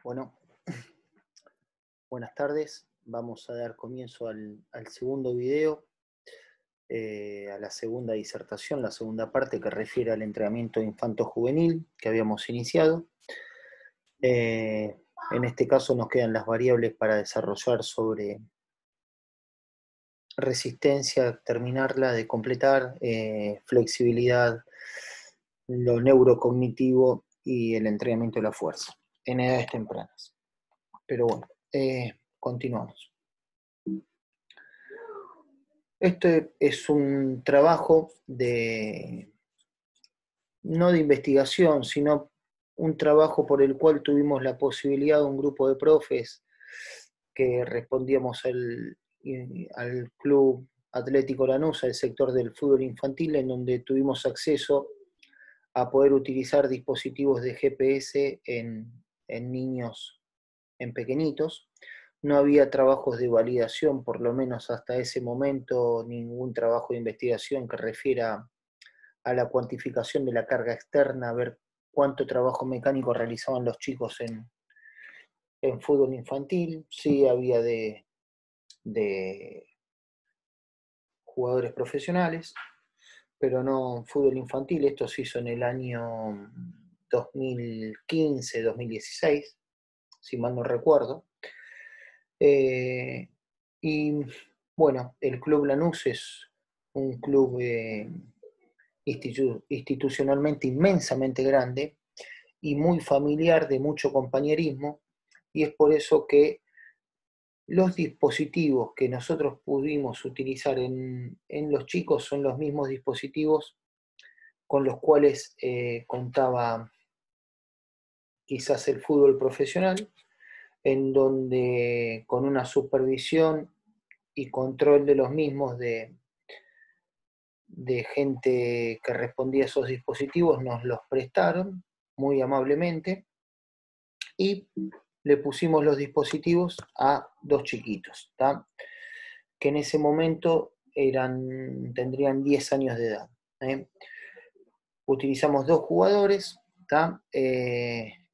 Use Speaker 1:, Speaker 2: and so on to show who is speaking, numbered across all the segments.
Speaker 1: Bueno, buenas tardes. Vamos a dar comienzo al segundo video, a la segunda disertación, la segunda parte que refiere al entrenamiento infanto-juvenil que habíamos iniciado. En este caso nos quedan las variables para desarrollar sobre resistencia, terminarla, de completar, flexibilidad, lo neurocognitivo y el entrenamiento de la fuerza en edades tempranas. Pero bueno, continuamos. Este es un trabajo no de investigación, sino un trabajo por el cual tuvimos la posibilidad, un grupo de profes que respondíamos al Club Atlético Lanús, al sector del fútbol infantil, en donde tuvimos acceso a poder utilizar dispositivos de GPS en niños, en pequeñitos. No había trabajos de validación, por lo menos hasta ese momento, ningún trabajo de investigación que refiera a la cuantificación de la carga externa, a ver cuánto trabajo mecánico realizaban los chicos en fútbol infantil. Sí había de jugadores profesionales, pero no fútbol infantil. Esto se hizo en el año 2015, 2016, si mal no recuerdo. Y bueno, el Club Lanús es un club institucionalmente inmensamente grande y muy familiar, de mucho compañerismo, y es por eso que los dispositivos que nosotros pudimos utilizar en los chicos son los mismos dispositivos con los cuales contaba quizás el fútbol profesional, en donde con una supervisión y control de los mismos de gente que respondía a esos dispositivos, nos los prestaron muy amablemente y le pusimos los dispositivos a dos chiquitos, ¿tá? Que en ese momento tendrían 10 años de edad. Utilizamos dos jugadores, ¿tá?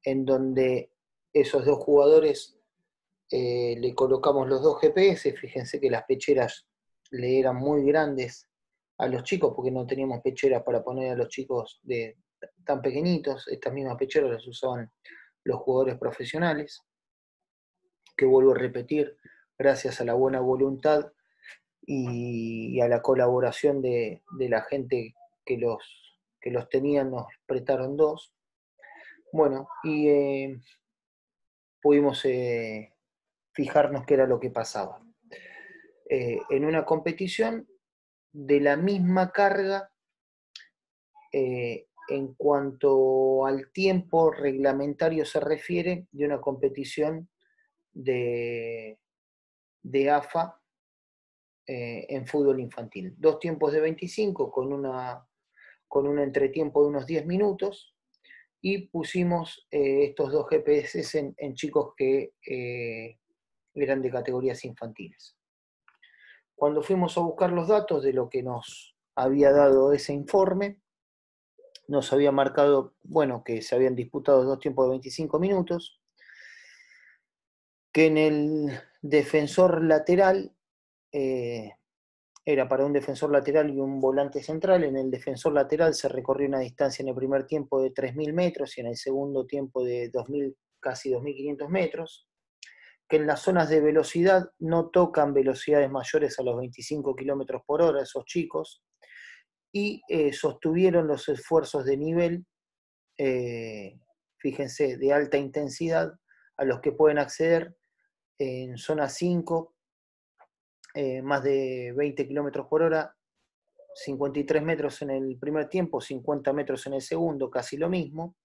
Speaker 1: En donde esos dos jugadores le colocamos los dos GPS. Fíjense que las pecheras le eran muy grandes a los chicos porque no teníamos pecheras para poner a los chicos tan pequeñitos. Estas mismas pecheras las usaban los jugadores profesionales, que vuelvo a repetir, gracias a la buena voluntad y a la colaboración de la gente que los tenían, nos prestaron dos. Bueno, y pudimos fijarnos qué era lo que pasaba. En una competición de la misma carga, en cuanto al tiempo reglamentario se refiere, de una competición de AFA en fútbol infantil. Dos tiempos de 25 con un entretiempo de unos 10 minutos, y pusimos estos dos GPS en chicos que eran de categorías infantiles. Cuando fuimos a buscar los datos de lo que nos había dado ese informe, nos había marcado, bueno, que se habían disputado dos tiempos de 25 minutos, que en el defensor lateral, era para un defensor lateral y un volante central. En el defensor lateral se recorrió una distancia en el primer tiempo de 3.000 metros y en el segundo tiempo de 2.000, casi 2.500 metros, que en las zonas de velocidad no tocan velocidades mayores a los 25 kilómetros por hora esos chicos, y sostuvieron los esfuerzos de nivel, fíjense, de alta intensidad, a los que pueden acceder en zona 5, más de 20 kilómetros por hora, 53 metros en el primer tiempo, 50 metros en el segundo, casi lo mismo.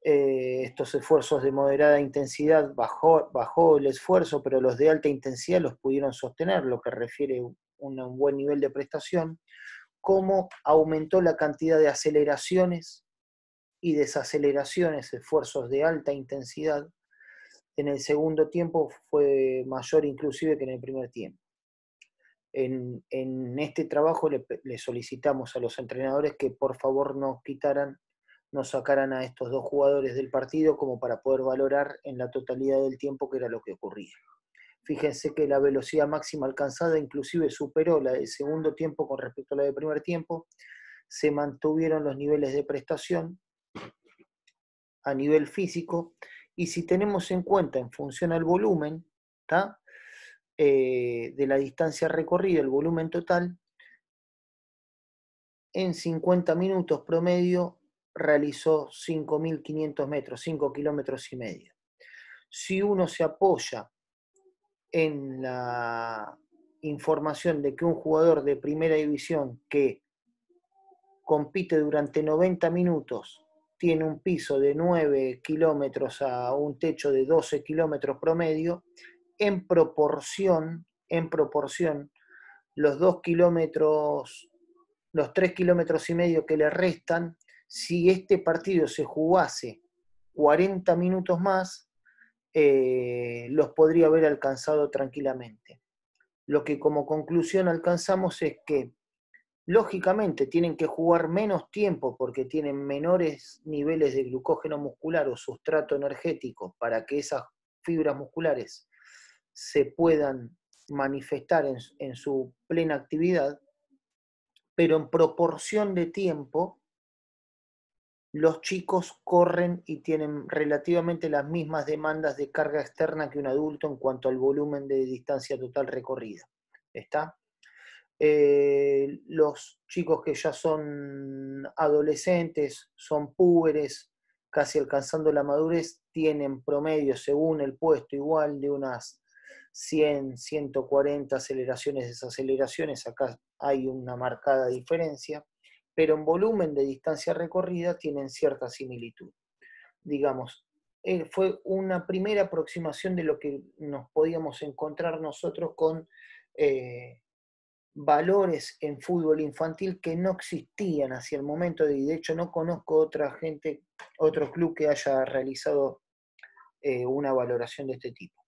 Speaker 1: Estos esfuerzos de moderada intensidad bajó el esfuerzo, pero los de alta intensidad los pudieron sostener, lo que refiere a un buen nivel de prestación. Cómo aumentó la cantidad de aceleraciones y desaceleraciones, esfuerzos de alta intensidad, en el segundo tiempo fue mayor inclusive que en el primer tiempo. En este trabajo le solicitamos a los entrenadores que por favor nos quitaran no sacaran a estos dos jugadores del partido como para poder valorar en la totalidad del tiempo qué era lo que ocurría. Fíjense que la velocidad máxima alcanzada inclusive superó la del segundo tiempo con respecto a la del primer tiempo. Se mantuvieron los niveles de prestación a nivel físico, y si tenemos en cuenta en función al volumen, de la distancia recorrida, el volumen total, en 50 minutos promedio realizó 5.500 metros, 5 kilómetros y medio. Si uno se apoya en la información de que un jugador de primera división que compite durante 90 minutos tiene un piso de 9 kilómetros a un techo de 12 kilómetros promedio, en proporción, los 2 kilómetros, los 3 kilómetros y medio que le restan, si este partido se jugase 40 minutos más, los podría haber alcanzado tranquilamente. Lo que como conclusión alcanzamos es que, lógicamente, tienen que jugar menos tiempo porque tienen menores niveles de glucógeno muscular o sustrato energético para que esas fibras musculares se puedan manifestar en su plena actividad, pero en proporción de tiempo, los chicos corren y tienen relativamente las mismas demandas de carga externa que un adulto en cuanto al volumen de distancia total recorrida. ¿Está? Los chicos que ya son adolescentes, son púberes, casi alcanzando la madurez, tienen promedio, según el puesto, igual de unas 100, 140 aceleraciones, desaceleraciones. Acá hay una marcada diferencia, pero en volumen de distancia recorrida tienen cierta similitud. Digamos, fue una primera aproximación de lo que nos podíamos encontrar nosotros con valores en fútbol infantil que no existían hacia el momento, y de hecho no conozco otra gente, otro club que haya realizado una valoración de este tipo.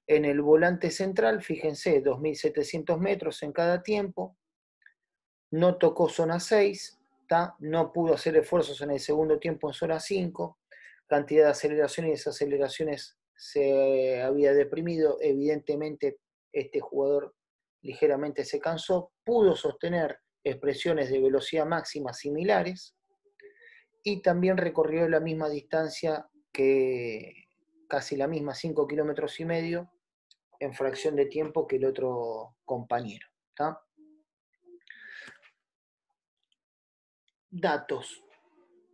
Speaker 1: En el volante central, fíjense, 2.700 metros en cada tiempo, no tocó zona 6, no pudo hacer esfuerzos en el segundo tiempo en zona 5, cantidad de aceleraciones y desaceleraciones se había deprimido, evidentemente este jugador ligeramente se cansó, pudo sostener expresiones de velocidad máxima similares y también recorrió la misma distancia, que casi la misma, 5 kilómetros y medio, en fracción de tiempo que el otro compañero. Datos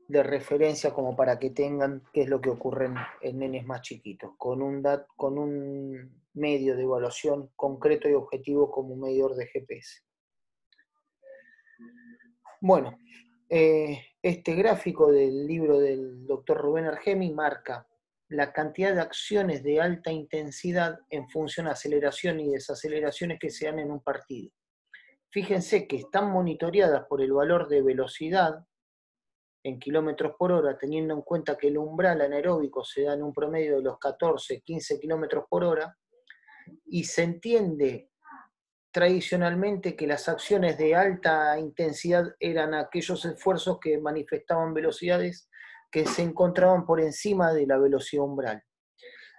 Speaker 1: de referencia como para que tengan qué es lo que ocurre en nenes más chiquitos, con un medio de evaluación concreto y objetivo como un medidor de GPS. Bueno, este gráfico del libro del doctor Rubén Argemi marca la cantidad de acciones de alta intensidad en función a aceleración y desaceleraciones que se dan en un partido. Fíjense que están monitoreadas por el valor de velocidad en kilómetros por hora, teniendo en cuenta que el umbral anaeróbico se da en un promedio de los 14, 15 kilómetros por hora, y se entiende tradicionalmente que las acciones de alta intensidad eran aquellos esfuerzos que manifestaban velocidades que se encontraban por encima de la velocidad umbral.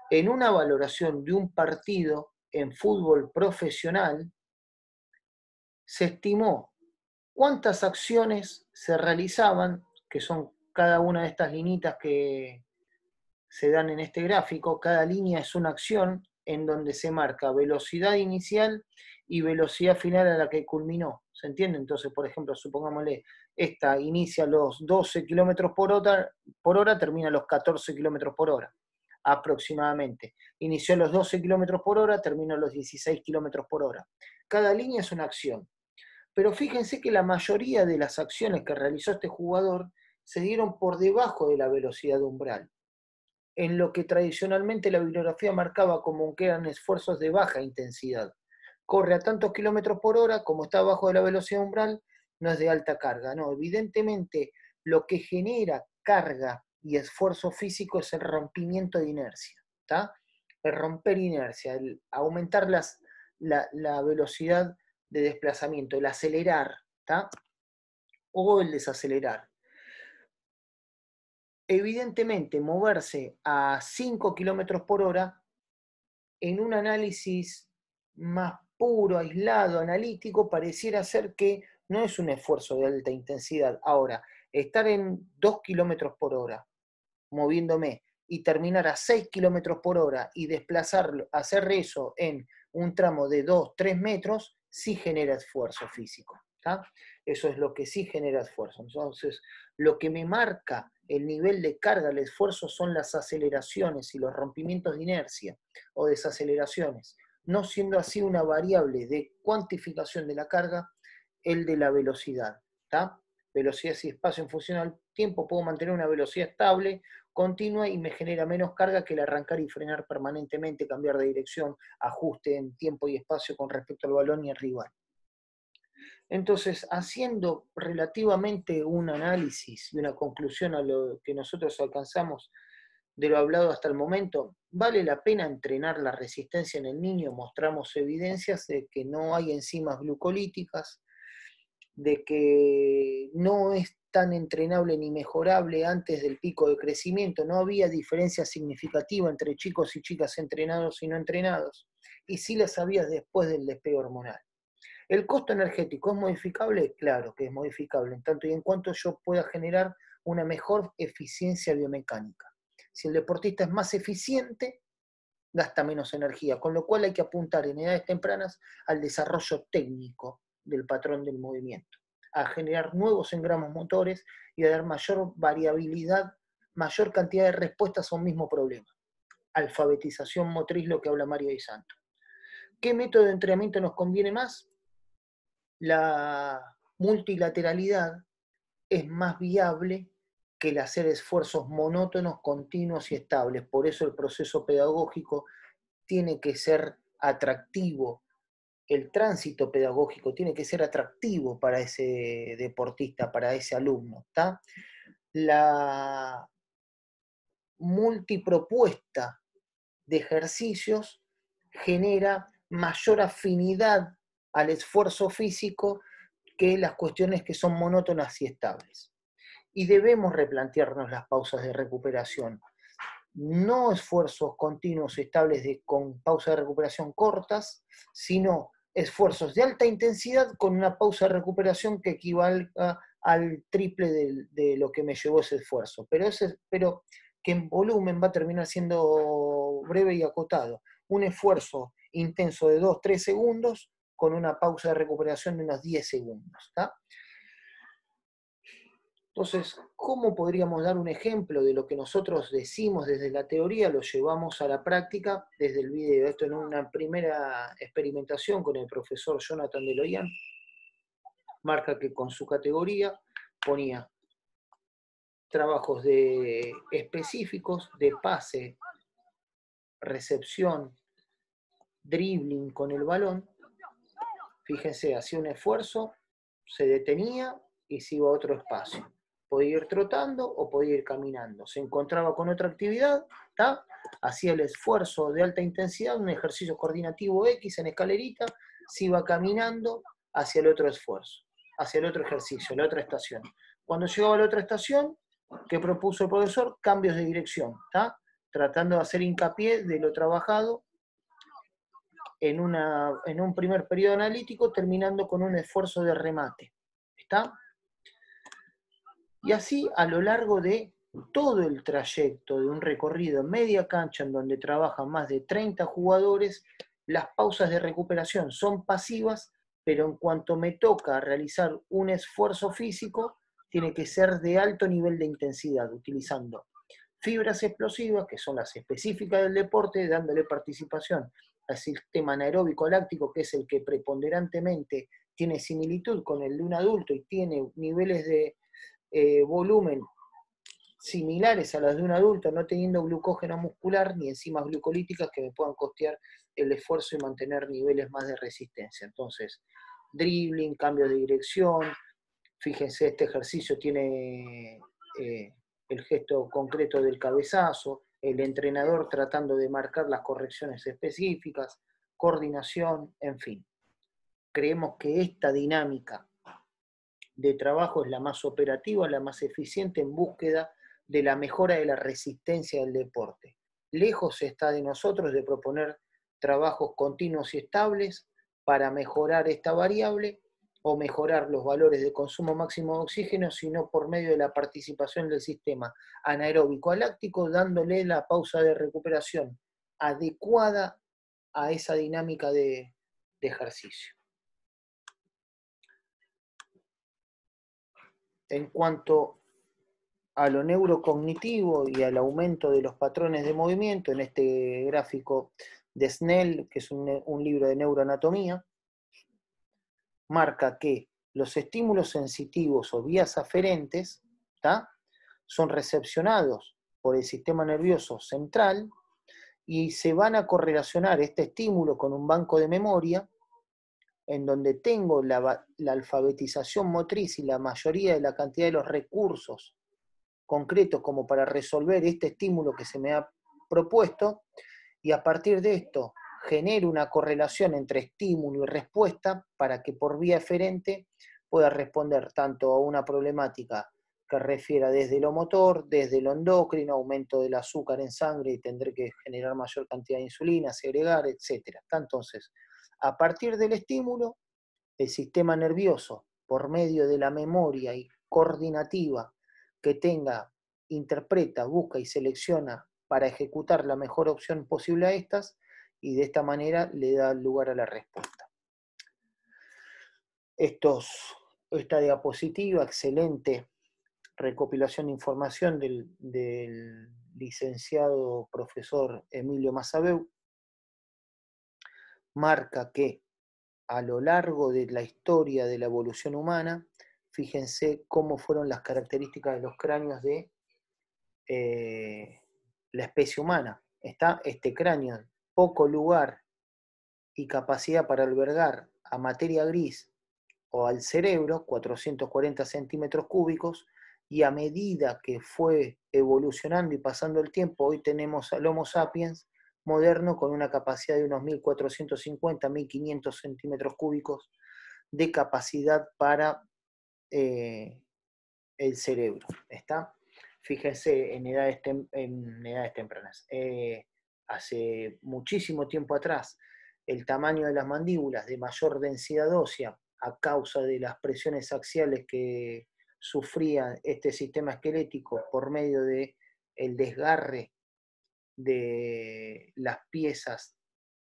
Speaker 1: En una valoración de un partido en fútbol profesional, se estimó cuántas acciones se realizaban, que son cada una de estas linitas que se dan en este gráfico. Cada línea es una acción en donde se marca velocidad inicial y velocidad final a la que culminó. ¿Se entiende? Entonces, por ejemplo, supongámosle, esta inicia a los 12 kilómetros por hora, termina a los 14 kilómetros por hora, aproximadamente. Inició a los 12 kilómetros por hora, terminó a los 16 kilómetros por hora. Cada línea es una acción. Pero fíjense que la mayoría de las acciones que realizó este jugador se dieron por debajo de la velocidad umbral, en lo que tradicionalmente la bibliografía marcaba como que eran esfuerzos de baja intensidad. Corre a tantos kilómetros por hora, como está abajo de la velocidad umbral, no es de alta carga. No, evidentemente lo que genera carga y esfuerzo físico es el rompimiento de inercia, ¿tá? El romper inercia, el aumentar la velocidad de desplazamiento, el acelerar, ¿tá? O el desacelerar. evidentemente moverse a 5 kilómetros por hora en un análisis más puro, aislado, analítico, pareciera ser que no es un esfuerzo de alta intensidad. Ahora, estar en 2 kilómetros por hora, moviéndome, y terminar a 6 kilómetros por hora y desplazarlo, hacer eso en un tramo de 2, 3 metros, sí genera esfuerzo físico. ¿tá? Eso es lo que sí genera esfuerzo. Entonces, lo que me marca el nivel de carga, el esfuerzo, son las aceleraciones y los rompimientos de inercia o desaceleraciones, no siendo así una variable de cuantificación de la carga el de la velocidad. ¿tá? Velocidad y espacio en función al tiempo, puedo mantener una velocidad estable, continua, y me genera menos carga que el arrancar y frenar permanentemente, cambiar de dirección, ajuste en tiempo y espacio con respecto al balón y al rival. Entonces, haciendo relativamente un análisis y una conclusión a lo que nosotros alcanzamos de lo hablado hasta el momento, ¿vale la pena entrenar la resistencia en el niño? Mostramos evidencias de que no hay enzimas glucolíticas, de que no es tan entrenable ni mejorable antes del pico de crecimiento, no había diferencia significativa entre chicos y chicas entrenados y no entrenados, y sí las había después del despegue hormonal. ¿El costo energético es modificable? Claro que es modificable, en tanto y en cuanto yo pueda generar una mejor eficiencia biomecánica. Si el deportista es más eficiente, gasta menos energía, con lo cual hay que apuntar en edades tempranas al desarrollo técnico del patrón del movimiento, a generar nuevos engramos motores y a dar mayor variabilidad, mayor cantidad de respuestas a un mismo problema. Alfabetización motriz, lo que habla Mario Di Santo. ¿Qué método de entrenamiento nos conviene más? La multilateralidad es más viable que el hacer esfuerzos monótonos, continuos y estables. Por eso el proceso pedagógico tiene que ser atractivo, el tránsito pedagógico tiene que ser atractivo para ese deportista, para ese alumno. ¿tá? La multipropuesta de ejercicios genera mayor afinidad al esfuerzo físico que las cuestiones que son monótonas y estables. Y debemos replantearnos las pausas de recuperación. No esfuerzos continuos estables con pausas de recuperación cortas, sino esfuerzos de alta intensidad con una pausa de recuperación que equivalga al triple de lo que me llevó ese esfuerzo. Pero que en volumen va a terminar siendo breve y acotado. Un esfuerzo intenso de 2-3 segundos con una pausa de recuperación de unos 10 segundos. ¿tá? Entonces, ¿cómo podríamos dar un ejemplo de lo que nosotros decimos desde la teoría, lo llevamos a la práctica desde el video? Esto en una primera experimentación con el profesor Jonathan Deloyan, marca que con su categoría ponía trabajos específicos de pase, recepción, dribbling con el balón. Fíjense, hacía un esfuerzo, se detenía y se iba a otro espacio. Podía ir trotando o podía ir caminando. Se encontraba con otra actividad, ¿tá? Hacía el esfuerzo de alta intensidad, un ejercicio coordinativo X en escalerita, se iba caminando hacia el otro esfuerzo, hacia el otro ejercicio, la otra estación. Cuando llegaba a la otra estación, ¿qué propuso el profesor? Cambios de dirección, ¿tá? Tratando de hacer hincapié de lo trabajado en un primer periodo analítico, terminando con un esfuerzo de remate. ¿Está? Y así a lo largo de todo el trayecto de un recorrido en media cancha en donde trabajan más de 30 jugadores, las pausas de recuperación son pasivas, pero en cuanto me toca realizar un esfuerzo físico, tiene que ser de alto nivel de intensidad, utilizando fibras explosivas, que son las específicas del deporte, dándole participación al sistema anaeróbico láctico, que es el que preponderantemente tiene similitud con el de un adulto y tiene niveles de volumen similares a las de un adulto, no teniendo glucógeno muscular ni enzimas glucolíticas que me puedan costear el esfuerzo y mantener niveles más de resistencia. Entonces, dribbling, cambios de dirección, fíjense, este ejercicio tiene el gesto concreto del cabezazo, el entrenador tratando de marcar las correcciones específicas, coordinación, en fin. Creemos que esta dinámica de trabajo es la más operativa, la más eficiente en búsqueda de la mejora de la resistencia del deporte. Lejos está de nosotros de proponer trabajos continuos y estables para mejorar esta variable o mejorar los valores de consumo máximo de oxígeno, sino por medio de la participación del sistema anaeróbico láctico, dándole la pausa de recuperación adecuada a esa dinámica de ejercicio. En cuanto a lo neurocognitivo y al aumento de los patrones de movimiento, en este gráfico de Snell, que es un libro de neuroanatomía, marca que los estímulos sensitivos o vías aferentes, ¿tá?, son recepcionados por el sistema nervioso central y se van a correlacionar este estímulo con un banco de memoria en donde tengo la alfabetización motriz y la mayoría de la cantidad de los recursos concretos como para resolver este estímulo que se me ha propuesto, y a partir de esto genero una correlación entre estímulo y respuesta para que por vía eferente pueda responder tanto a una problemática que refiera desde lo motor, desde lo endocrino, aumento del azúcar en sangre y tendré que generar mayor cantidad de insulina, segregar, etc. Entonces, a partir del estímulo, el sistema nervioso, por medio de la memoria y coordinativa que tenga, interpreta, busca y selecciona para ejecutar la mejor opción posible a estas, y de esta manera le da lugar a la respuesta. Esta diapositiva, excelente recopilación de información del licenciado profesor Emilio Massabeu, marca que a lo largo de la historia de la evolución humana, fíjense cómo fueron las características de los cráneos de la especie humana. Está este cráneo, poco lugar y capacidad para albergar a materia gris o al cerebro, 440 centímetros cúbicos, y a medida que fue evolucionando y pasando el tiempo, hoy tenemos al Homo sapiens moderno con una capacidad de unos 1450, 1500 centímetros cúbicos de capacidad para el cerebro. ¿Está? Fíjense en edades tempranas. Hace muchísimo tiempo atrás, el tamaño de las mandíbulas de mayor densidad ósea a causa de las presiones axiales que sufría este sistema esquelético por medio del desgarre de las piezas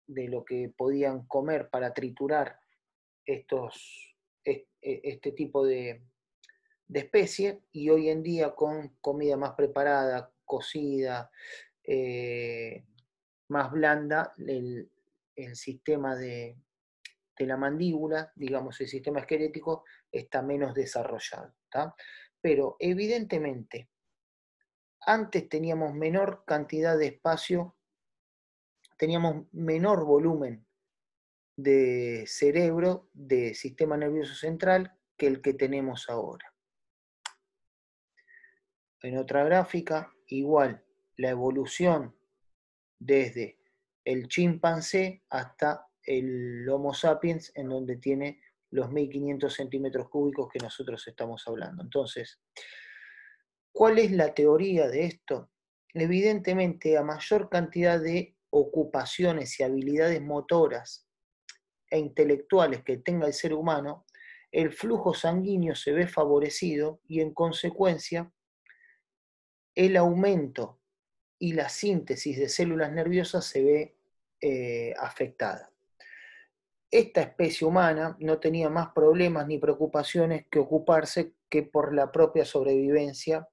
Speaker 1: de lo que podían comer para triturar este tipo de especie, y hoy en día con comida más preparada, cocida, más blanda, el sistema de la mandíbula, digamos, el sistema esquelético, está menos desarrollado, ¿tá? Pero evidentemente, antes teníamos menor cantidad de espacio, teníamos menor volumen de cerebro, de sistema nervioso central, que el que tenemos ahora. En otra gráfica, igual, la evolución desde el chimpancé hasta el Homo sapiens, en donde tiene los 1500 centímetros cúbicos que nosotros estamos hablando. Entonces, ¿cuál es la teoría de esto? Evidentemente, a mayor cantidad de ocupaciones y habilidades motoras e intelectuales que tenga el ser humano, el flujo sanguíneo se ve favorecido y, en consecuencia, el aumento y la síntesis de células nerviosas se ve afectada. Esta especie humana no tenía más problemas ni preocupaciones que ocuparse que por la propia sobrevivencia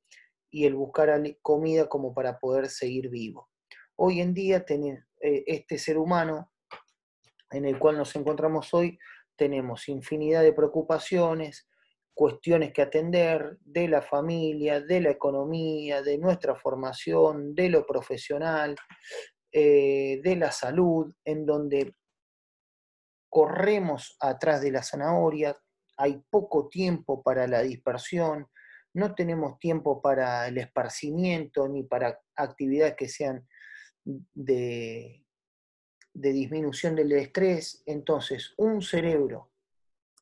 Speaker 1: y el buscar comida como para poder seguir vivo. Hoy en día este ser humano en el cual nos encontramos hoy, tenemos infinidad de preocupaciones, cuestiones que atender de la familia, de la economía, de nuestra formación, de lo profesional, de la salud, en donde corremos atrás de la zanahoria, hay poco tiempo para la dispersión, no tenemos tiempo para el esparcimiento ni para actividades que sean de disminución del estrés. Entonces, un cerebro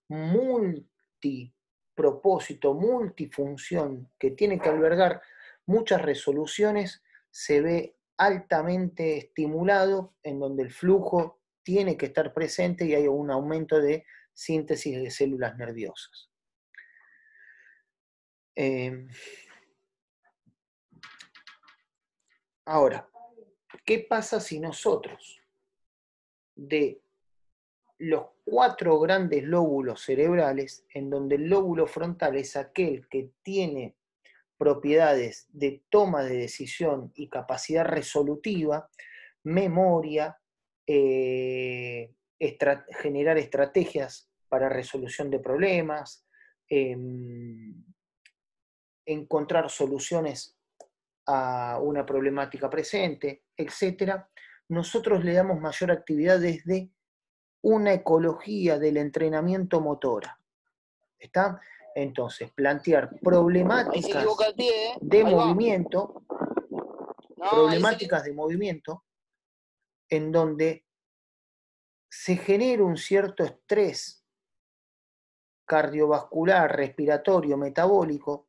Speaker 1: multipropósito, multifunción, que tiene que albergar muchas resoluciones se ve altamente estimulado, en donde el flujo tiene que estar presente y hay un aumento de síntesis de células nerviosas. Ahora, ¿qué pasa si nosotros de los 4 grandes lóbulos cerebrales, en donde el lóbulo frontal es aquel que tiene propiedades de toma de decisión y capacidad resolutiva, memoria, generar estrategias para resolución de problemas, encontrar soluciones a una problemática presente, etc., nosotros le damos mayor actividad desde una ecología del entrenamiento motora. ¿Está? Entonces, plantear problemáticas de movimiento, problemáticas de movimiento, en donde se genera un cierto estrés cardiovascular, respiratorio, metabólico,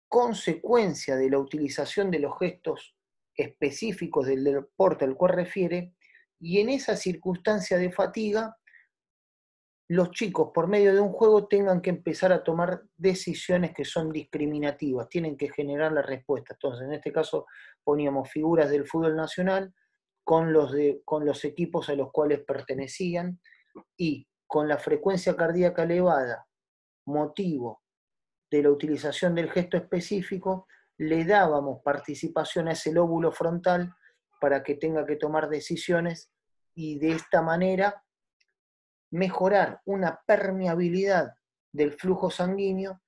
Speaker 1: consecuencia de la utilización de los gestos específicos del deporte al cual refiere, y en esa circunstancia de fatiga, los chicos por medio de un juego tengan que empezar a tomar decisiones que son discriminativas, tienen que generar la respuesta. Entonces, en este caso poníamos figuras del fútbol nacional con los equipos a los cuales pertenecían, y con la frecuencia cardíaca elevada, motivo de la utilización del gesto específico, le dábamos participación a ese lóbulo frontal para que tenga que tomar decisiones, y de esta manera mejorar una permeabilidad del flujo sanguíneo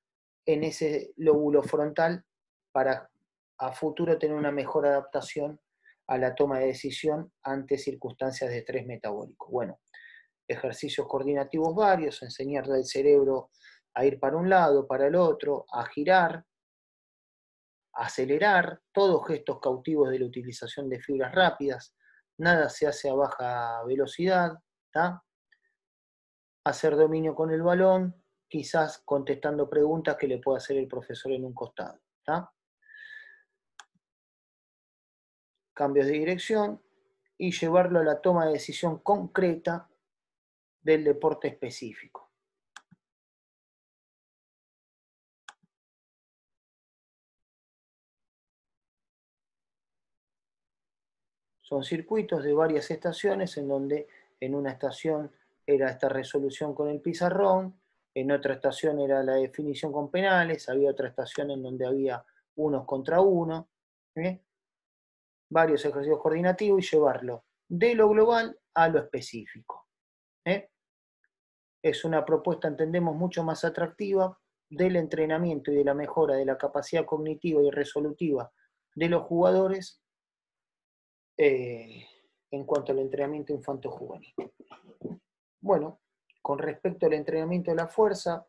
Speaker 1: en ese lóbulo frontal para a futuro tener una mejor adaptación a la toma de decisión ante circunstancias de estrés metabólico. Bueno, ejercicios coordinativos varios, enseñarle al cerebro a ir para un lado, para el otro, a girar, a acelerar, todos gestos cautivos de la utilización de fibras rápidas, nada se hace a baja velocidad, ¿tá? Hacer dominio con el balón, quizás contestando preguntas que le pueda hacer el profesor en un costado, ¿tá? Cambios de dirección y llevarlo a la toma de decisión concreta del deporte específico. Son circuitos de varias estaciones en donde en una estación era esta resolución con el pizarrón, en otra estación era la definición con penales, había otra estación en donde había unos contra uno, varios ejercicios coordinativos y llevarlo de lo global a lo específico. Es una propuesta, entendemos, mucho más atractiva del entrenamiento y de la mejora de la capacidad cognitiva y resolutiva de los jugadores en cuanto al entrenamiento infanto-juvenil. Bueno, con respecto al entrenamiento de la fuerza,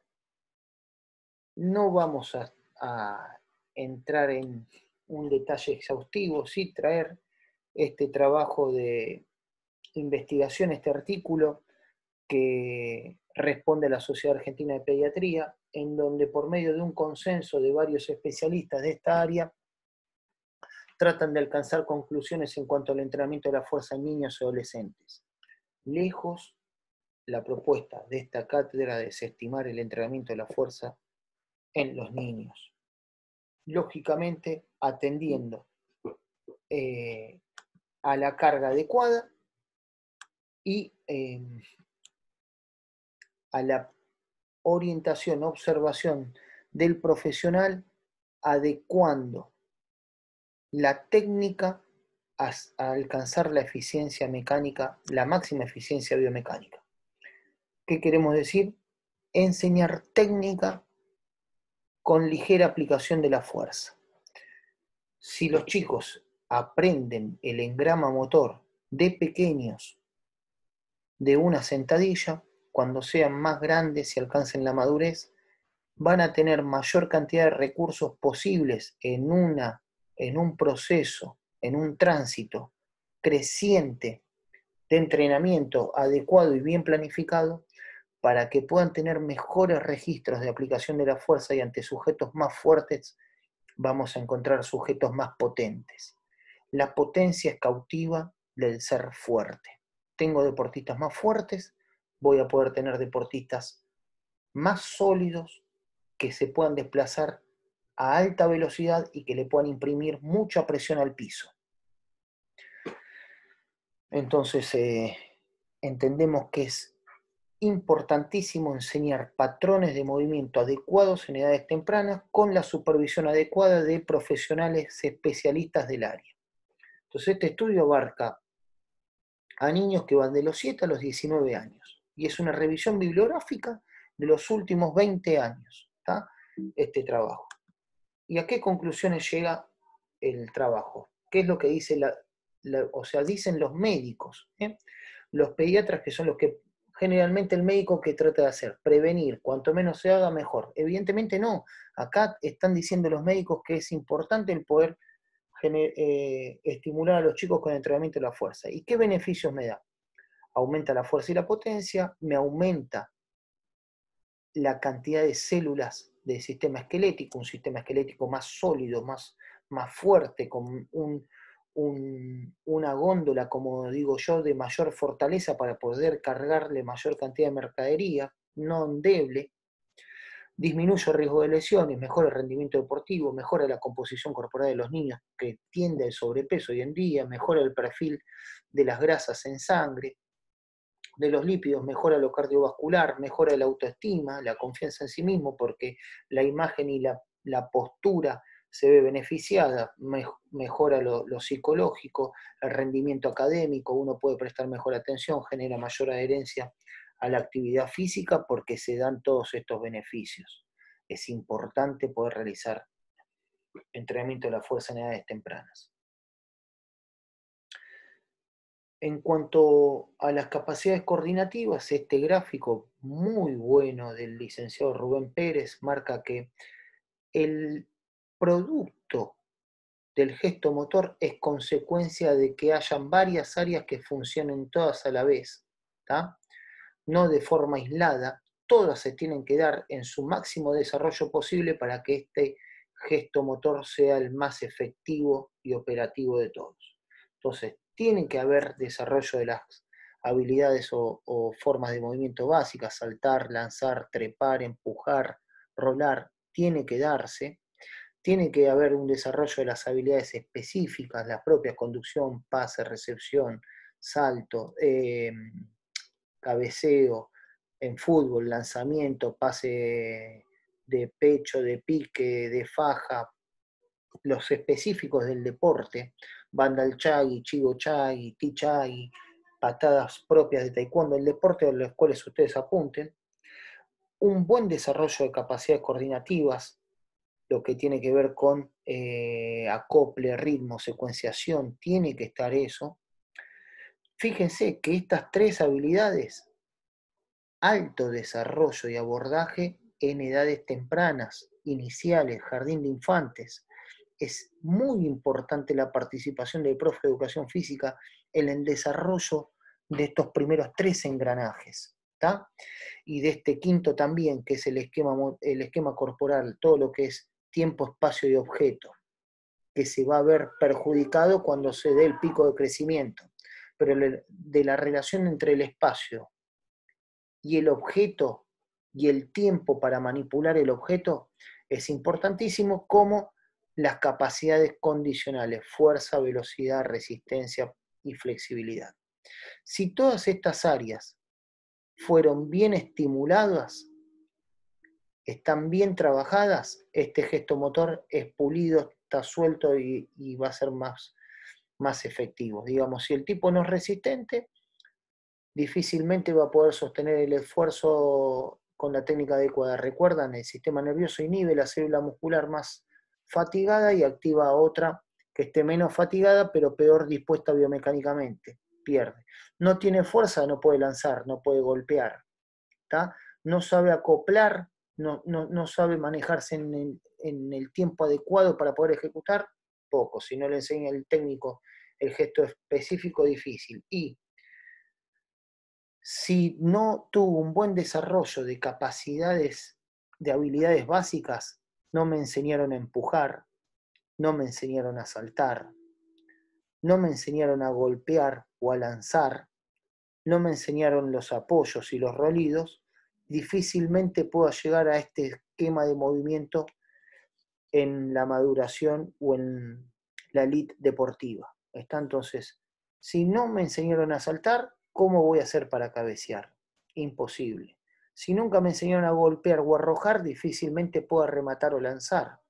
Speaker 1: no vamos a entrar en un detalle exhaustivo, sí traer este trabajo de investigación, este artículo que responde a la Sociedad Argentina de Pediatría, en donde por medio de un consenso de varios especialistas de esta área, tratan de alcanzar conclusiones en cuanto al entrenamiento de la fuerza en niños y adolescentes. Lejos la propuesta de esta cátedra de desestimar el entrenamiento de la fuerza en los niños. Lógicamente, atendiendo a la carga adecuada y a la orientación, observación del profesional, adecuando la técnica a alcanzar la eficiencia mecánica, la máxima eficiencia biomecánica. ¿Qué queremos decir? Enseñar técnica con ligera aplicación de la fuerza. Si los chicos aprenden el engrama motor de pequeños de una sentadilla, cuando sean más grandes y alcancen la madurez, van a tener mayor cantidad de recursos posibles en un proceso, en un tránsito creciente de entrenamiento adecuado y bien planificado, para que puedan tener mejores registros de aplicación de la fuerza y ante sujetos más fuertes vamos a encontrar sujetos más potentes. La potencia es cautiva del ser fuerte. Tengo deportistas más fuertes, voy a poder tener deportistas más sólidos que se puedan desplazar a alta velocidad y que le puedan imprimir mucha presión al piso. Entonces, entendemos que es importantísimo enseñar patrones de movimiento adecuados en edades tempranas con la supervisión adecuada de profesionales especialistas del área. Entonces, este estudio abarca a niños que van de los 7 a los 19 años y es una revisión bibliográfica de los últimos 20 años, ¿tá? Este trabajo. ¿Y a qué conclusiones llega el trabajo? ¿Qué es lo que dice dicen los médicos? Los pediatras, que son los que generalmente el médico que trata de hacer, prevenir, cuanto menos se haga, mejor. Evidentemente no. Acá están diciendo los médicos que es importante el poder estimular a los chicos con el entrenamiento de la fuerza. ¿Y qué beneficios me da? Aumenta la fuerza y la potencia, me aumenta la cantidad de células del sistema esquelético, un sistema esquelético más sólido, más fuerte, con una góndola, como digo yo, de mayor fortaleza para poder cargarle mayor cantidad de mercadería, no endeble. Disminuye el riesgo de lesiones, mejora el rendimiento deportivo, mejora la composición corporal de los niños que tiende al sobrepeso hoy en día, mejora el perfil de las grasas en sangre, de los lípidos, mejora lo cardiovascular, mejora la autoestima, la confianza en sí mismo, porque la imagen y la postura se ve beneficiada, mejora lo psicológico, el rendimiento académico, uno puede prestar mejor atención, genera mayor adherencia a la actividad física porque se dan todos estos beneficios. Es importante poder realizar entrenamiento de la fuerza en edades tempranas. En cuanto a las capacidades coordinativas, este gráfico muy bueno del licenciado Rubén Pérez marca que el producto del gesto motor es consecuencia de que hayan varias áreas que funcionen todas a la vez, ¿tá? No de forma aislada, todas se tienen que dar en su máximo desarrollo posible para que este gesto motor sea el más efectivo y operativo de todos. Entonces, tiene que haber desarrollo de las habilidades o formas de movimiento básicas, saltar, lanzar, trepar, empujar, rolar, tiene que darse. Tiene que haber un desarrollo de las habilidades específicas, la propia conducción, pase, recepción, salto, cabeceo, en fútbol, lanzamiento, pase de pecho, de pique, de faja, los específicos del deporte, bandal chagi, chigo chagi, ti chagi, patadas propias de taekwondo, el deporte a los cuales ustedes apunten, un buen desarrollo de capacidades coordinativas, lo que tiene que ver con acople, ritmo, secuenciación, tiene que estar eso. Fíjense que estas tres habilidades, alto desarrollo y abordaje en edades tempranas, iniciales, jardín de infantes. Es muy importante la participación del profe de educación física en el desarrollo de estos primeros tres engranajes, ¿tá? Y de este quinto también, que es el esquema corporal, todo lo que es tiempo, espacio y objeto, que se va a ver perjudicado cuando se dé el pico de crecimiento. Pero de la relación entre el espacio y el objeto y el tiempo para manipular el objeto es importantísimo, como las capacidades condicionales, fuerza, velocidad, resistencia y flexibilidad. Si todas estas áreas fueron bien estimuladas, están bien trabajadas, este gesto motor es pulido, está suelto y va a ser más efectivo. Digamos, si el tipo no es resistente, difícilmente va a poder sostener el esfuerzo con la técnica adecuada. Recuerdan, el sistema nervioso inhibe la célula muscular más fatigada y activa a otra que esté menos fatigada, pero peor dispuesta biomecánicamente. Pierde. No tiene fuerza, no puede lanzar, no puede golpear. ¿Tá? No sabe acoplar, no sabe manejarse en el tiempo adecuado para poder ejecutar, poco. Si no le enseña el técnico el gesto específico, difícil. Y si no tuvo un buen desarrollo de capacidades, de habilidades básicas, no me enseñaron a empujar, no me enseñaron a saltar, no me enseñaron a golpear o a lanzar, no me enseñaron los apoyos y los rolidos, difícilmente puedo llegar a este esquema de movimiento en la maduración o en la elite deportiva. ¿Está? Entonces, si no me enseñaron a saltar, ¿cómo voy a hacer para cabecear? Imposible. Si nunca me enseñaron a golpear o a arrojar, difícilmente puedo rematar o lanzar.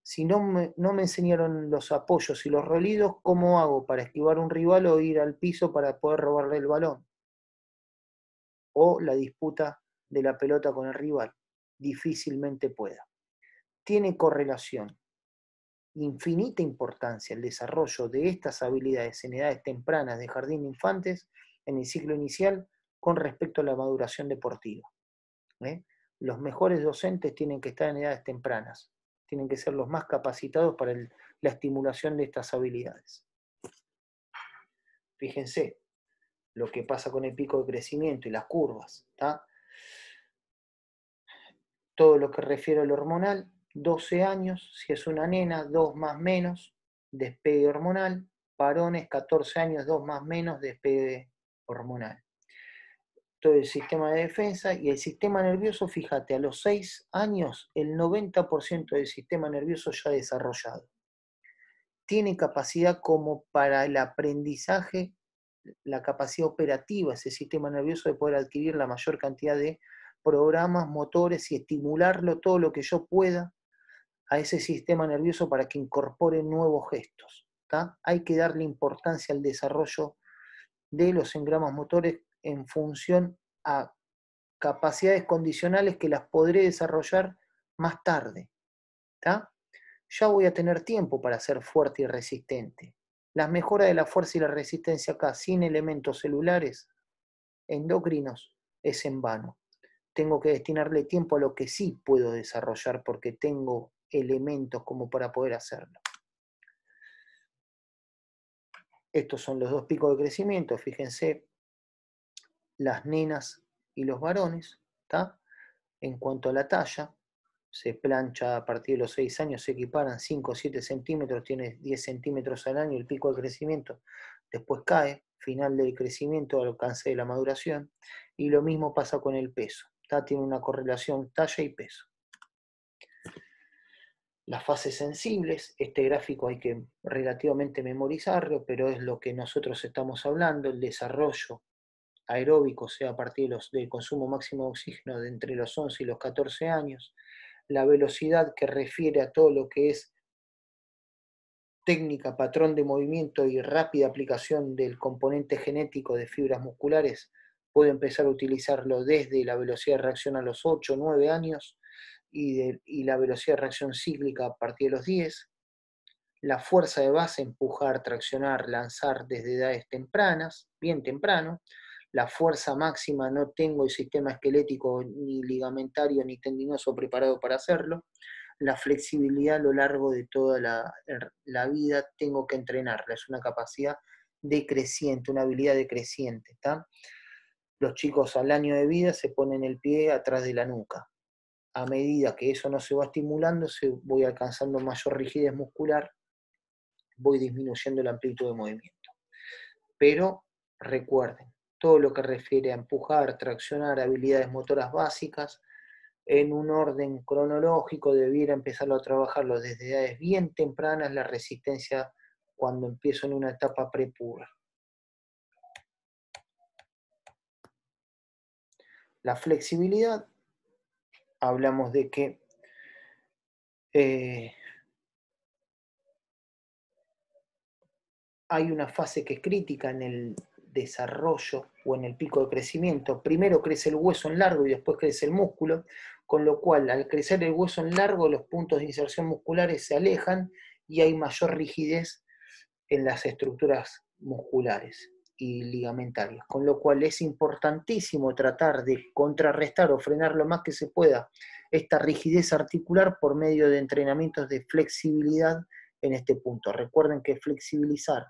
Speaker 1: Si no me enseñaron los apoyos y los rolidos, ¿cómo hago para esquivar un rival o ir al piso para poder robarle el balón? O la disputa de la pelota con el rival. Difícilmente pueda. Tiene correlación, infinita importancia el desarrollo de estas habilidades en edades tempranas de jardín de infantes en el ciclo inicial con respecto a la maduración deportiva. Los mejores docentes tienen que estar en edades tempranas, tienen que ser los más capacitados para la estimulación de estas habilidades. Fíjense lo que pasa con el pico de crecimiento y las curvas, ¿tá? Todo lo que refiere al hormonal, 12 años, si es una nena, 2 más menos, despegue hormonal, varones, 14 años, 2 más menos, despegue hormonal. Todo el sistema de defensa y el sistema nervioso, fíjate, a los 6 años, el 90% del sistema nervioso ya desarrollado. Tiene capacidad como para el aprendizaje, la capacidad operativa, ese sistema nervioso de poder adquirir la mayor cantidad de programas, motores y estimularlo todo lo que yo pueda a ese sistema nervioso para que incorpore nuevos gestos. ¿Tá? Hay que darle importancia al desarrollo de los engramas motores en función a capacidades condicionales que las podré desarrollar más tarde. ¿Tá? Ya voy a tener tiempo para ser fuerte y resistente. La mejora de la fuerza y la resistencia acá, sin elementos celulares endocrinos, es en vano. Tengo que destinarle tiempo a lo que sí puedo desarrollar porque tengo elementos como para poder hacerlo. Estos son los dos picos de crecimiento, fíjense, las nenas y los varones, ¿tá? En cuanto a la talla, se plancha a partir de los 6 años, se equiparan 5 o 7 centímetros, tiene 10 centímetros al año el pico de crecimiento, después cae, final del crecimiento al alcance de la maduración, y lo mismo pasa con el peso, ¿tá? Tiene una correlación talla y peso. Las fases sensibles, este gráfico hay que relativamente memorizarlo, pero es lo que nosotros estamos hablando, el desarrollo aeróbico, o sea, a partir del consumo máximo de oxígeno de entre los 11 y los 14 años, la velocidad que refiere a todo lo que es técnica, patrón de movimiento y rápida aplicación del componente genético de fibras musculares, puedo empezar a utilizarlo desde la velocidad de reacción a los 8 o 9 años y la velocidad de reacción cíclica a partir de los 10. La fuerza de base, empujar, traccionar, lanzar desde edades tempranas, bien temprano. La fuerza máxima, no tengo el sistema esquelético ni ligamentario ni tendinoso preparado para hacerlo. La flexibilidad a lo largo de toda la vida tengo que entrenarla, es una capacidad decreciente, una habilidad decreciente. ¿Está? Los chicos al año de vida se ponen el pie atrás de la nuca. A medida que eso no se va estimulando, voy alcanzando mayor rigidez muscular, voy disminuyendo la amplitud de movimiento. Pero recuerden, todo lo que refiere a empujar, traccionar, habilidades motoras básicas, en un orden cronológico debiera empezarlo a trabajarlo desde edades bien tempranas, la resistencia cuando empiezo en una etapa prepura. La flexibilidad, hablamos de que hay una fase que es crítica en el desarrollo o en el pico de crecimiento. Primero crece el hueso en largo y después crece el músculo, con lo cual al crecer el hueso en largo los puntos de inserción musculares se alejan y hay mayor rigidez en las estructuras musculares y ligamentarias, con lo cual es importantísimo tratar de contrarrestar o frenar lo más que se pueda esta rigidez articular por medio de entrenamientos de flexibilidad en este punto. Recuerden que flexibilizar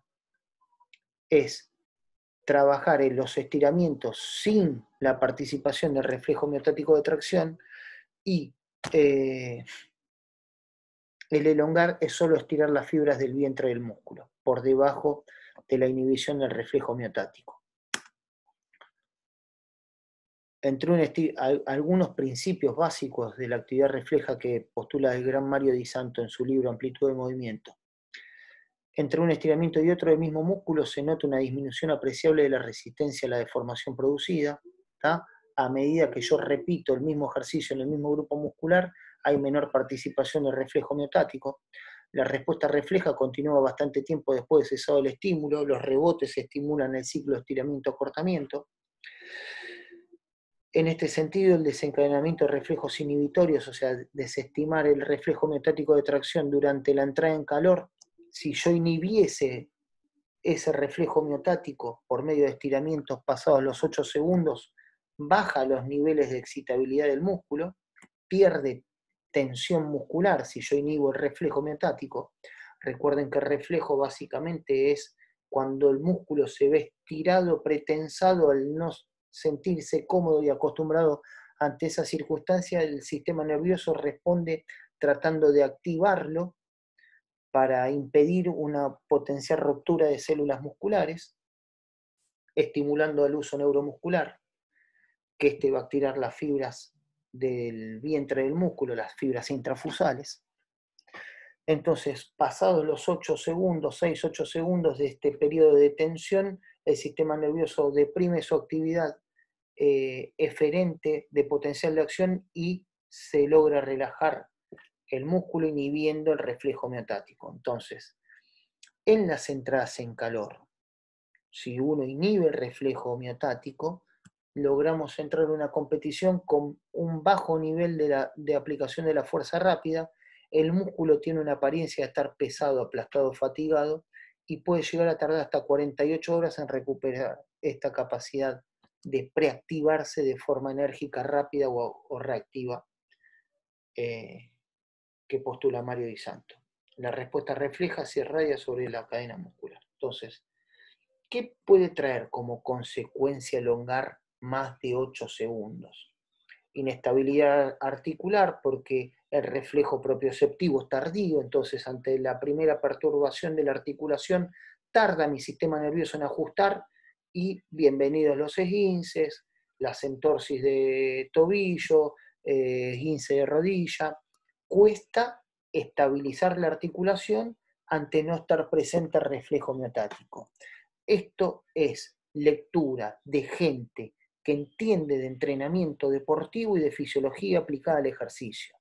Speaker 1: es trabajar en los estiramientos sin la participación del reflejo miotático de tracción y El elongar es solo estirar las fibras del vientre del músculo, por debajo de la inhibición del reflejo miotático. Algunos principios básicos de la actividad refleja que postula el gran Mario Di Santo en su libro Amplitud de Movimiento. Entre un estiramiento y otro del mismo músculo se nota una disminución apreciable de la resistencia a la deformación producida. ¿tá? A medida que yo repito el mismo ejercicio en el mismo grupo muscular, hay menor participación del reflejo miotático. La respuesta refleja continúa bastante tiempo después de cesado el estímulo, los rebotes estimulan el ciclo de estiramiento-acortamiento. En este sentido, el desencadenamiento de reflejos inhibitorios, o sea, desestimar el reflejo miotático de tracción durante la entrada en calor, si yo inhibiese ese reflejo miotático por medio de estiramientos pasados los 8 segundos, baja los niveles de excitabilidad del músculo, pierde tensión muscular si yo inhibo el reflejo miotático. Recuerden que el reflejo básicamente es cuando el músculo se ve estirado, pretensado, al no sentirse cómodo y acostumbrado ante esa circunstancia, el sistema nervioso responde tratando de activarlo para impedir una potencial ruptura de células musculares, estimulando el uso neuromuscular, que este va a activar las fibras del vientre del músculo, las fibras intrafusales. Entonces, pasados los 8 segundos, 6-8 segundos de este periodo de tensión, el sistema nervioso deprime su actividad eferente de potencial de acción y se logra relajar el músculo inhibiendo el reflejo miotático. Entonces, en las entradas en calor, si uno inhibe el reflejo miotático, logramos entrar en una competición con un bajo nivel de aplicación de la fuerza rápida, el músculo tiene una apariencia de estar pesado, aplastado, fatigado, y puede llegar a tardar hasta 48 horas en recuperar esta capacidad de preactivarse de forma enérgica, rápida o reactiva que postula Mario Di Santo. La respuesta refleja se irradia sobre la cadena muscular. Entonces, ¿qué puede traer como consecuencia elongar más de 8 segundos? Inestabilidad articular porque el reflejo propioceptivo es tardío, entonces ante la primera perturbación de la articulación tarda mi sistema nervioso en ajustar y bienvenidos los esguinces, las entorsis de tobillo, esguince de rodilla. Cuesta estabilizar la articulación ante no estar presente el reflejo miotático. Esto es lectura de gente que entiende de entrenamiento deportivo y de fisiología aplicada al ejercicio.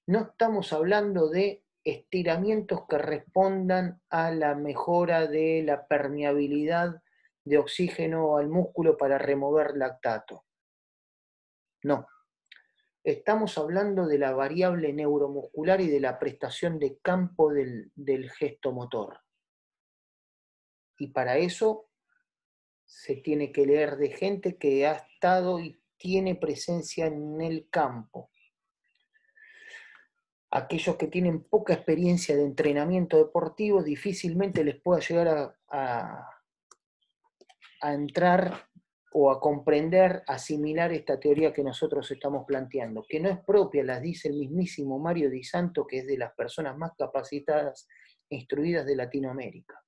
Speaker 1: No estamos hablando de estiramientos que respondan a la mejora de la permeabilidad de oxígeno al músculo para remover lactato. No. Estamos hablando de la variable neuromuscular y de la prestación de campo del gesto motor. Y para eso se tiene que leer de gente que ha estado y tiene presencia en el campo. Aquellos que tienen poca experiencia de entrenamiento deportivo difícilmente les pueda llegar a entrar o a comprender, asimilar esta teoría que nosotros estamos planteando, que no es propia, las dice el mismísimo Mario Di Santo, que es de las personas más capacitadas e instruidas de Latinoamérica.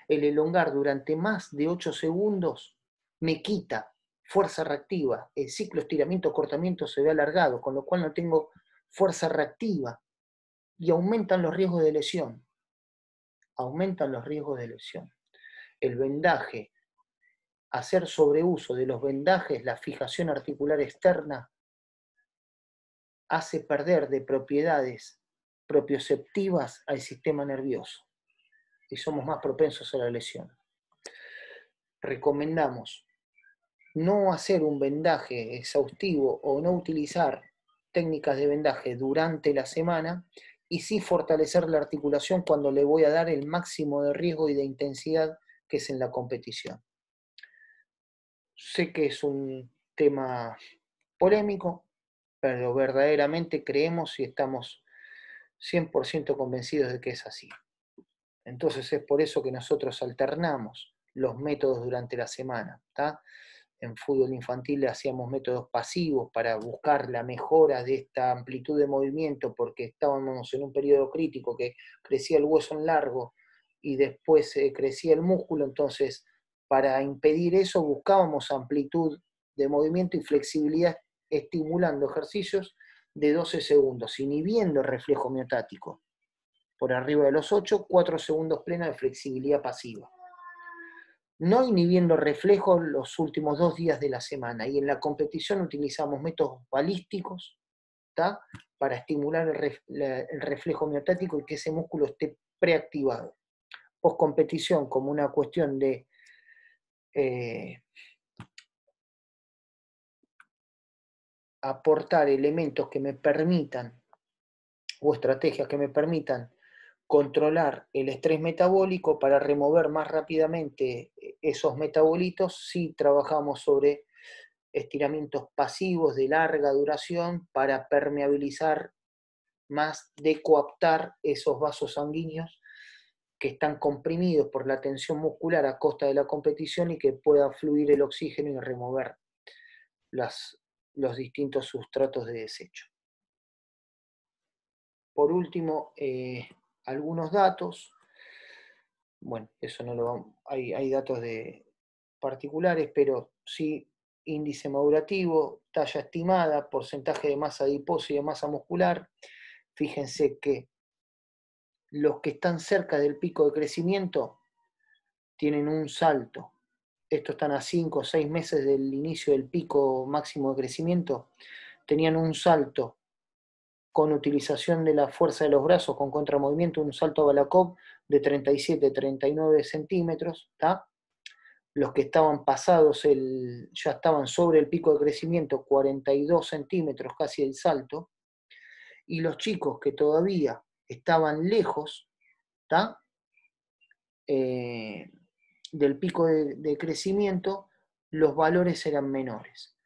Speaker 1: El elongar durante más de 8 segundos me quita fuerza reactiva, el ciclo estiramiento-cortamiento se ve alargado, con lo cual no tengo fuerza reactiva y aumentan los riesgos de lesión. Aumentan los riesgos de lesión. El vendaje, hacer sobreuso de los vendajes, la fijación articular externa, hace perder de propiedades propioceptivas al sistema nervioso y somos más propensos a la lesión. Recomendamos no hacer un vendaje exhaustivo o no utilizar técnicas de vendaje durante la semana y sí fortalecer la articulación cuando le voy a dar el máximo de riesgo y de intensidad que es en la competición. Sé que es un tema polémico, pero verdaderamente creemos y estamos 100% convencidos de que es así. Entonces es por eso que nosotros alternamos los métodos durante la semana, ¿tá? en fútbol infantil hacíamos métodos pasivos para buscar la mejora de esta amplitud de movimiento, porque estábamos en un periodo crítico que crecía el hueso en largo y después crecía el músculo, entonces para impedir eso buscábamos amplitud de movimiento y flexibilidad estimulando ejercicios de 12 segundos, inhibiendo el reflejo miotático. Por arriba de los 8, 4 segundos plena de flexibilidad pasiva. No inhibiendo reflejos los últimos 2 días de la semana. Y en la competición utilizamos métodos balísticos, ¿tá? Para estimular el reflejo miotático y que ese músculo esté preactivado. Post competición, como una cuestión de aportar elementos que me permitan, o estrategias que me permitan controlar el estrés metabólico para remover más rápidamente esos metabolitos, si trabajamos sobre estiramientos pasivos de larga duración para permeabilizar más, de coaptar esos vasos sanguíneos que están comprimidos por la tensión muscular a costa de la competición y que pueda fluir el oxígeno y remover los distintos sustratos de desecho. Por último, algunos datos. Bueno, eso no lo vamos, hay datos particulares, pero sí índice madurativo, talla estimada, porcentaje de masa adiposa y de masa muscular. Fíjense que los que están cerca del pico de crecimiento tienen un salto. Estos están a 5 o 6 meses del inicio del pico máximo de crecimiento. Tenían un salto con utilización de la fuerza de los brazos, con contramovimiento, un salto a Balakov de 37-39 centímetros. ¿Tá? Los que estaban pasados, ya estaban sobre el pico de crecimiento, 42 centímetros casi el salto. Y los chicos que todavía estaban lejos, ¿tá? Del pico de crecimiento, los valores eran menores.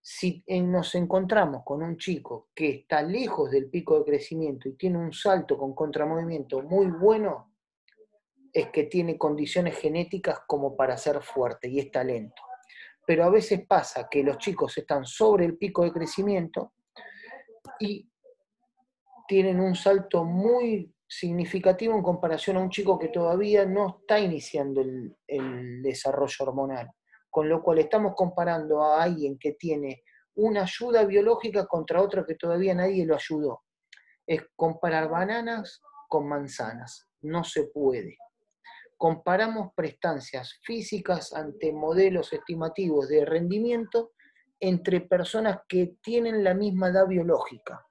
Speaker 1: Si nos encontramos con un chico que está lejos del pico de crecimiento y tiene un salto con contramovimiento muy bueno, es que tiene condiciones genéticas como para ser fuerte y es talento. Pero a veces pasa que los chicos están sobre el pico de crecimiento y tienen un salto muy significativo en comparación a un chico que todavía no está iniciando el desarrollo hormonal. Con lo cual estamos comparando a alguien que tiene una ayuda biológica contra otro que todavía nadie lo ayudó. Es comparar bananas con manzanas. No se puede. Comparamos prestancias físicas ante modelos estimativos de rendimiento entre personas que tienen la misma edad biológica.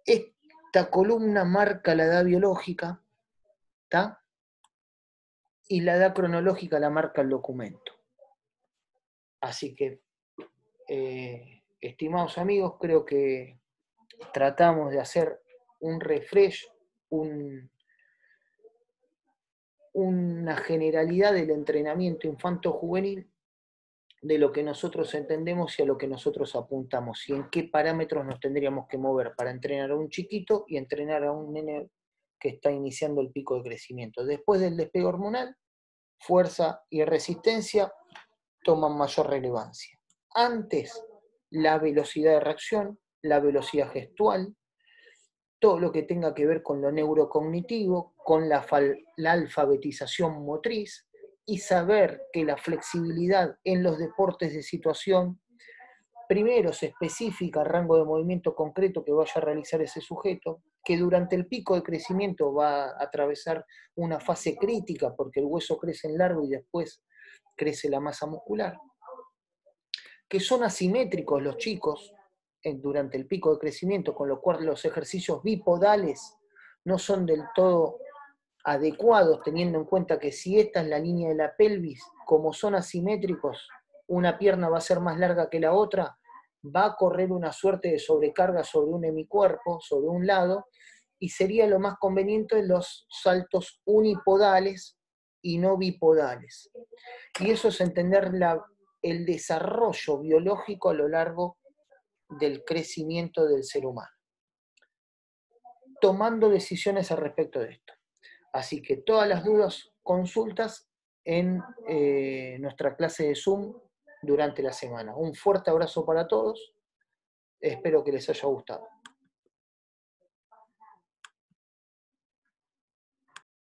Speaker 1: Esta columna marca la edad biológica, ¿tá? Y la edad cronológica la marca el documento. Así que, estimados amigos, creo que tratamos de hacer un refresh, una generalidad del entrenamiento infanto-juvenil, de lo que nosotros entendemos y a lo que nosotros apuntamos, y en qué parámetros nos tendríamos que mover para entrenar a un chiquito y entrenar a un nene que está iniciando el pico de crecimiento. Después del despegue hormonal, fuerza y resistencia toman mayor relevancia. Antes, la velocidad de reacción, la velocidad gestual, todo lo que tenga que ver con lo neurocognitivo, con la alfabetización motriz, y saber que la flexibilidad en los deportes de situación, primero se especifica rango de movimiento concreto que vaya a realizar ese sujeto, que durante el pico de crecimiento va a atravesar una fase crítica porque el hueso crece en largo y después crece la masa muscular, que son asimétricos los chicos durante el pico de crecimiento, con lo cual los ejercicios bipodales no son del todo adecuados, teniendo en cuenta que si esta es la línea de la pelvis, como son asimétricos, una pierna va a ser más larga que la otra, va a correr una suerte de sobrecarga sobre un hemicuerpo, sobre un lado, y sería lo más conveniente en los saltos unipodales y no bipodales. Y eso es entender el desarrollo biológico a lo largo del crecimiento del ser humano, tomando decisiones al respecto de esto. Así que todas las dudas, consultas, en nuestra clase de Zoom durante la semana. Un fuerte abrazo para todos, espero que les haya gustado.